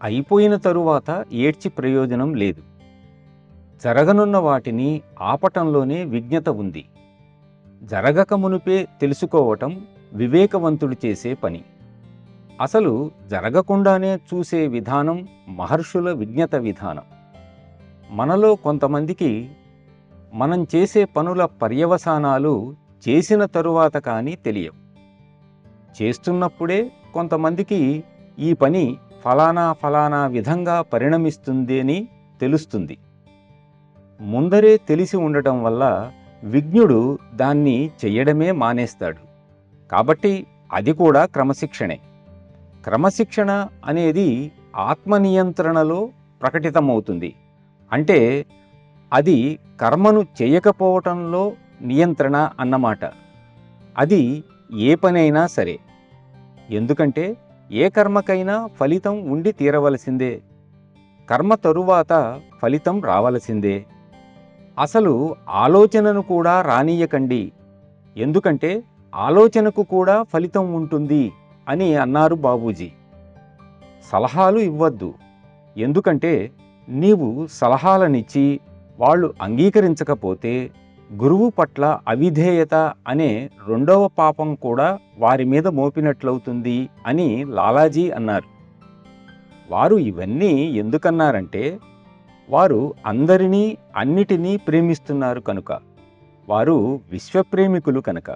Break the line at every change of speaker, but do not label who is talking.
అయిపోయిన తరువాత ఏడ్చి ప్రయోజనం లేదు. జరగనున్న వాటిని ఆపటంలోనే విజ్ఞత ఉంది. జరగక మునుపే తెలుసుకోవటం వివేకవంతుడు చేసే పని. అసలు జరగకుండానే చూసే విధానం మహర్షుల విజ్ఞత విధానం. మనలో కొంతమందికి మనం చేసే పనుల పర్యవసానాలు చేసిన తరువాత కానీ తెలియవు. చేస్తున్నప్పుడే కొంతమందికి ఈ పని ఫలానా ఫలానా విధంగా పరిణమిస్తుంది అని తెలుస్తుంది. ముందరే తెలిసి ఉండటం వల్ల విజ్ఞుడు దాన్ని చెయ్యడమే మానేస్తాడు. కాబట్టి అది కూడా క్రమశిక్షణే. క్రమశిక్షణ అనేది ఆత్మనియంత్రణలో ప్రకటితమవుతుంది. అంటే అది కర్మను చేయకపోవటంలో నియంత్రణ అన్నమాట. అది ఏ పనైనా సరే. ఎందుకంటే ఏ కర్మకైనా ఫలితం ఉండి తీరవలసిందే. కర్మ తరువాత ఫలితం రావలసిందే. అసలు ఆలోచనను కూడా రానీయకండి. ఎందుకంటే ఆలోచనకు కూడా ఫలితం ఉంటుంది అని అన్నారు బాబూజీ. సలహాలు ఇవ్వద్దు. ఎందుకంటే నీవు సలహాలనిచ్చి వాళ్ళు అంగీకరించకపోతే గురువు పట్ల అవిధేయత అనే రెండవ పాపం కూడా వారి మీద మోపినట్లవుతుంది అని లాలాజీ అన్నారు. వారు ఇవన్నీ ఎందుకన్నారంటే వారు అందరినీ అన్నిటినీ ప్రేమిస్తున్నారు కనుక. వారు విశ్వప్రేమికులు కనుక.